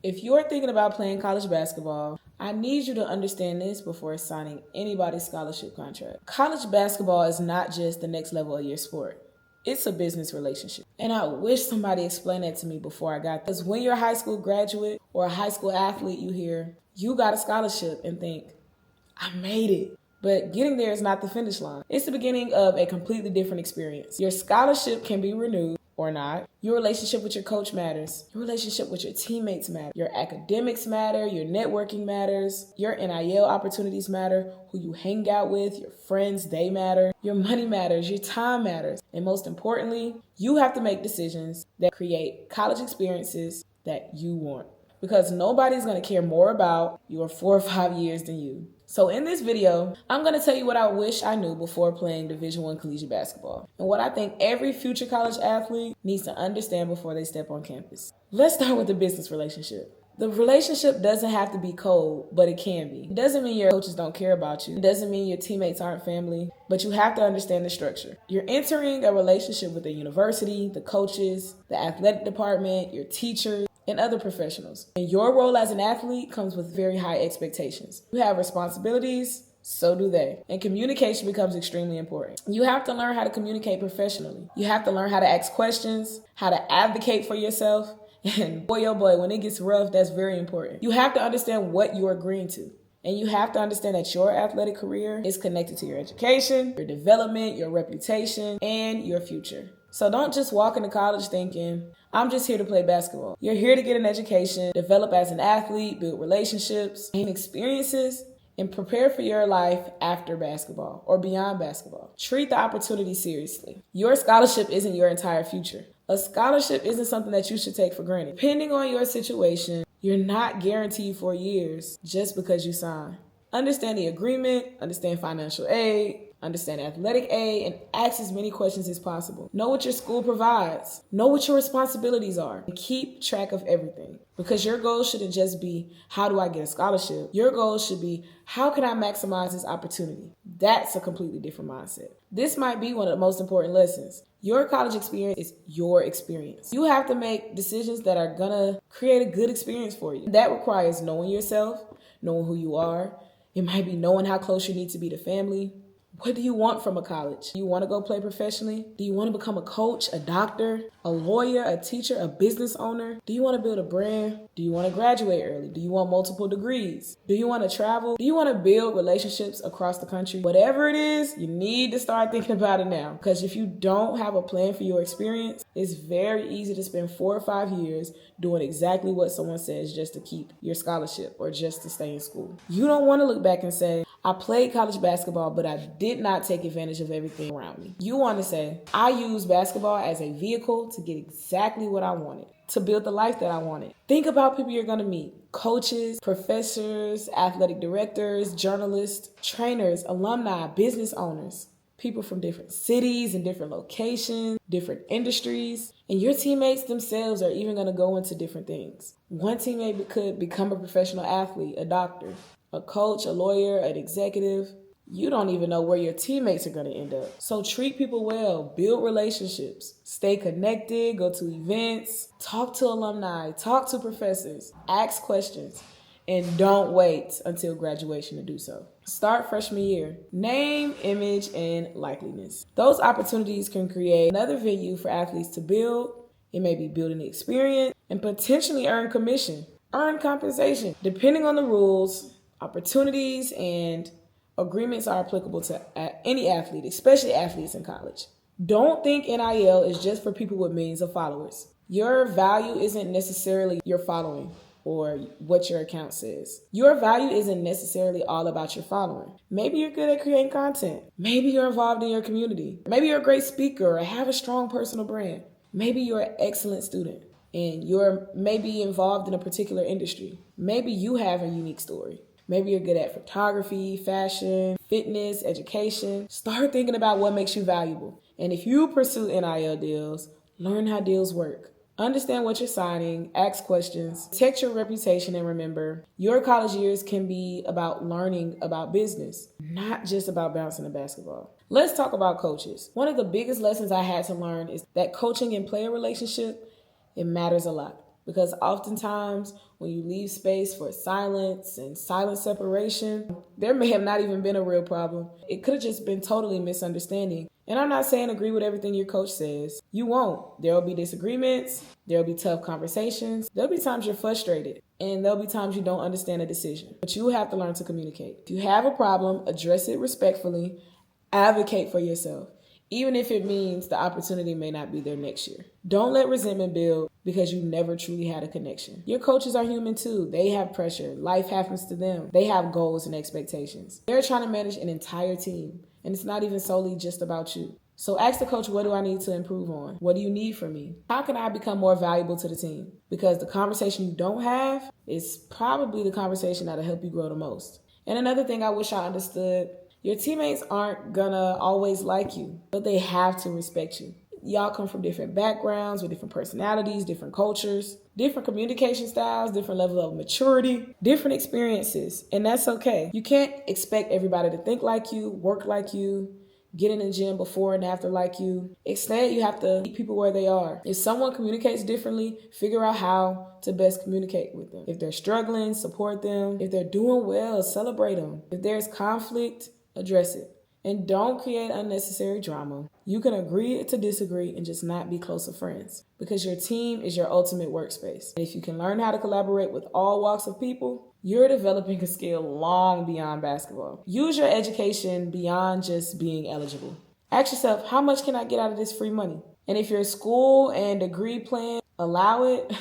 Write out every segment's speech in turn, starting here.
If you're thinking about playing college basketball, I need you to understand this before signing anybody's scholarship contract. College basketball is not just the next level of your sport. It's a business relationship. And I wish somebody explained that to me before I got there. Because when you're a high school graduate or a high school athlete, you hear, you got a scholarship and think, I made it. But getting there is not the finish line. It's the beginning of a completely different experience. Your scholarship can be renewed or not. Your relationship with your coach matters. Your relationship with your teammates matter. Your academics matter. Your networking matters. Your NIL opportunities matter. Who you hang out with, your friends, they matter. Your money matters. Your time matters. And most importantly, you have to make decisions that create college experiences that you want. Because nobody's going to care more about your 4 or 5 years than you. So in this video, I'm going to tell you what I wish I knew before playing Division I collegiate basketball and what I think every future college athlete needs to understand before they step on campus. Let's start with the business relationship. The relationship doesn't have to be cold, but it can be. It doesn't mean your coaches don't care about you. It doesn't mean your teammates aren't family, but you have to understand the structure. You're entering a relationship with the university, the coaches, the athletic department, your teachers, and other professionals. And your role as an athlete comes with very high expectations. You have responsibilities, so do they. And communication becomes extremely important. You have to learn how to communicate professionally. You have to learn how to ask questions, how to advocate for yourself. And boy, oh boy, when it gets rough, that's very important. You have to understand what you're agreeing to. And you have to understand that your athletic career is connected to your education, your development, your reputation, and your future. So don't just walk into college thinking, I'm just here to play basketball. You're here to get an education, develop as an athlete, build relationships, gain experiences, and prepare for your life after basketball or beyond basketball. Treat the opportunity seriously. Your scholarship isn't your entire future. A scholarship isn't something that you should take for granted. Depending on your situation, you're not guaranteed for years just because you sign. Understand the agreement, understand financial aid, understand athletic aid, and ask as many questions as possible. Know what your school provides. Know what your responsibilities are. And keep track of everything. Because your goal shouldn't just be, how do I get a scholarship? Your goal should be, how can I maximize this opportunity? That's a completely different mindset. This might be one of the most important lessons. Your college experience is your experience. You have to make decisions that are gonna create a good experience for you. That requires knowing yourself, knowing who you are. It might be knowing how close you need to be to family. What do you want from a college? Do you want to go play professionally? Do you want to become a coach, a doctor, a lawyer, a teacher, a business owner? Do you want to build a brand? Do you want to graduate early? Do you want multiple degrees? Do you want to travel? Do you want to build relationships across the country? Whatever it is, you need to start thinking about it now. Because if you don't have a plan for your experience, it's very easy to spend 4 or 5 years doing exactly what someone says just to keep your scholarship or just to stay in school. You don't want to look back and say, I played college basketball, but I did not take advantage of everything around me. You want to say, I used basketball as a vehicle to get exactly what I wanted, to build the life that I wanted. Think about people you're going to meet. Coaches, professors, athletic directors, journalists, trainers, alumni, business owners, people from different cities and different locations, different industries, and your teammates themselves are even going to go into different things. One teammate could become a professional athlete, a doctor, a coach, a lawyer, an executive. You don't even know where your teammates are going to end up. So treat people well, build relationships, stay connected, go to events, talk to alumni, talk to professors, ask questions, and don't wait until graduation to do so. Start freshman year. Name, image, and likeliness. Those opportunities can create another venue for athletes to build. It may be building the experience and potentially earn commission, earn compensation, depending on the rules. Opportunities and agreements are applicable to any athlete, especially athletes in college. Don't think NIL is just for people with millions of followers. Your value isn't necessarily your following or what your account says. Your value isn't necessarily all about your following. Maybe you're good at creating content. Maybe you're involved in your community. Maybe you're a great speaker or have a strong personal brand. Maybe you're an excellent student and you're maybe involved in a particular industry. Maybe you have a unique story. Maybe you're good at photography, fashion, fitness, education. Start thinking about what makes you valuable. And if you pursue NIL deals, learn how deals work. Understand what you're signing, ask questions, protect your reputation, and remember, your college years can be about learning about business, not just about bouncing a basketball. Let's talk about coaches. One of the biggest lessons I had to learn is that coaching and player relationship, it matters a lot. Because oftentimes when you leave space for silence and silent separation, there may have not even been a real problem. It could have just been totally misunderstanding. And I'm not saying agree with everything your coach says. You won't. There will be disagreements. There will be tough conversations. There'll be times you're frustrated. And there'll be times you don't understand a decision. But you have to learn to communicate. If you have a problem, address it respectfully. Advocate for yourself, even if it means the opportunity may not be there next year. Don't let resentment build because you never truly had a connection. Your coaches are human too. They have pressure. Life happens to them. They have goals and expectations. They're trying to manage an entire team, and it's not even solely just about you. So ask the coach, what do I need to improve on? What do you need from me? How can I become more valuable to the team? Because the conversation you don't have is probably the conversation that'll help you grow the most. And another thing I wish I understood, your teammates aren't gonna always like you, but they have to respect you. Y'all come from different backgrounds with different personalities, different cultures, different communication styles, different level of maturity, different experiences, and that's okay. You can't expect everybody to think like you, work like you, get in the gym before and after like you. Instead, you have to meet people where they are. If someone communicates differently, figure out how to best communicate with them. If they're struggling, support them. If they're doing well, celebrate them. If there's conflict, address it. And don't create unnecessary drama. You can agree to disagree and just not be closer friends, because your team is your ultimate workspace. And if you can learn how to collaborate with all walks of people, you're developing a skill long beyond basketball. Use your education beyond just being eligible. Ask yourself, how much can I get out of this free money? And if your school and degree plan allow it,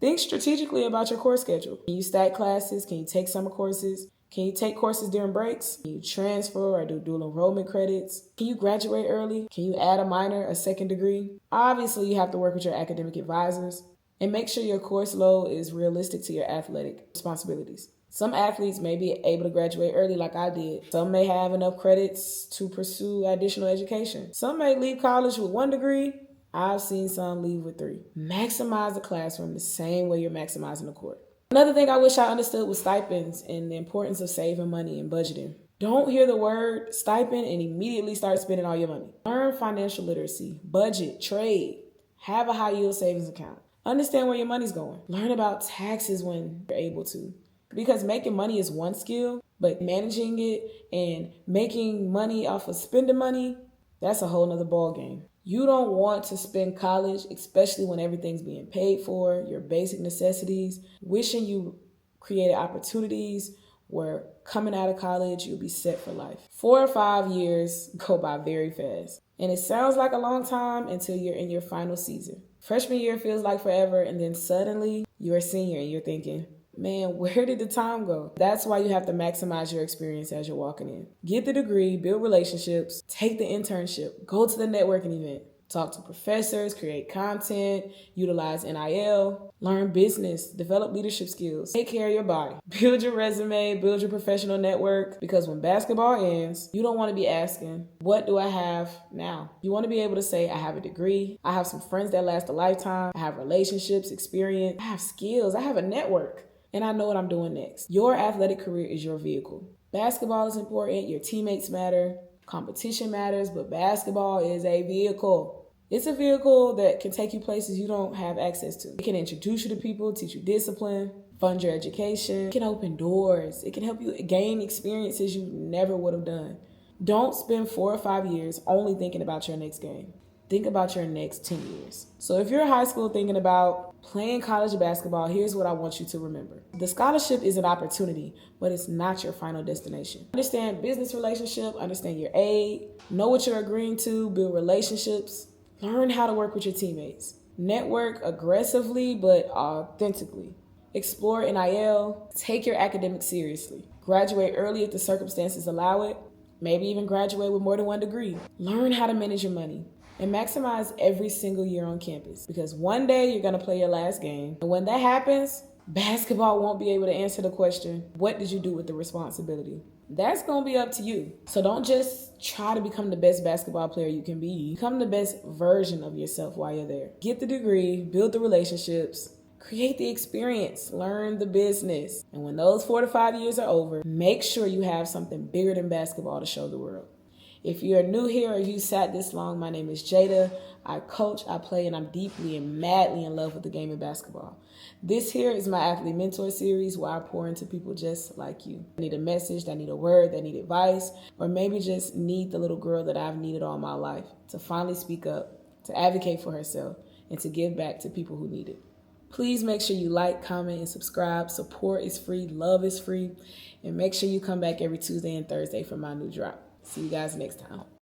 think strategically about your course schedule. Can you stack classes? Can you take summer courses? Can you take courses during breaks? Can you transfer or do dual enrollment credits? Can you graduate early? Can you add a minor, a second degree? Obviously, you have to work with your academic advisors and make sure your course load is realistic to your athletic responsibilities. Some athletes may be able to graduate early like I did. Some may have enough credits to pursue additional education. Some may leave college with 1 degree. I've seen some leave with 3. Maximize the classroom the same way you're maximizing the court. Another thing I wish I understood was stipends and the importance of saving money and budgeting. Don't hear the word stipend and immediately start spending all your money. Learn financial literacy, budget, trade, have a high yield savings account. Understand where your money's going. Learn about taxes when you're able to. Because making money is one skill, but managing it and making money off of spending money, that's a whole nother ball game. You don't want to spend college, especially when everything's being paid for, your basic necessities, wishing you created opportunities where coming out of college, you'll be set for life. 4 or 5 years go by very fast. And it sounds like a long time until you're in your final season. Freshman year feels like forever, and then suddenly you're a senior and you're thinking, man, where did the time go? That's why you have to maximize your experience as you're walking in. Get the degree, build relationships, take the internship, go to the networking event, talk to professors, create content, utilize NIL, learn business, develop leadership skills, take care of your body, build your resume, build your professional network, because when basketball ends, you don't want to be asking, what do I have now? You want to be able to say, I have a degree, I have some friends that last a lifetime, I have relationships, experience, I have skills, I have a network. And I know what I'm doing next. Your athletic career is your vehicle. Basketball is important. Your teammates matter. Competition matters, but basketball is a vehicle. It's a vehicle that can take you places you don't have access to. It can introduce you to people, teach you discipline, fund your education. It can open doors. It can help you gain experiences you never would have done. Don't spend 4 or 5 years only thinking about your next game. Think about your next 10 years. So if you're in high school thinking about playing college basketball, here's what I want you to remember. The scholarship is an opportunity, but it's not your final destination. Understand business relationship, understand your aid, know what you're agreeing to, build relationships, learn how to work with your teammates. Network aggressively, but authentically. Explore NIL, take your academics seriously. Graduate early if the circumstances allow it. Maybe even graduate with more than 1 degree. Learn how to manage your money. And maximize every single year on campus, because one day you're going to play your last game. And when that happens, basketball won't be able to answer the question, what did you do with the responsibility? That's going to be up to you. So don't just try to become the best basketball player you can be. Become the best version of yourself while you're there. Get the degree, build the relationships, create the experience, learn the business. And when those 4 to 5 years are over, make sure you have something bigger than basketball to show the world. If you're new here or you sat this long, my name is Jada. I coach, I play, and I'm deeply and madly in love with the game of basketball. This here is my Athlete Mentor series where I pour into people just like you. They need a message, they need a word, they need advice, or maybe just need the little girl that I've needed all my life to finally speak up, to advocate for herself, and to give back to people who need it. Please make sure you like, comment, and subscribe. Support is free, love is free, and make sure you come back every Tuesday and Thursday for my new drop. See you guys next time.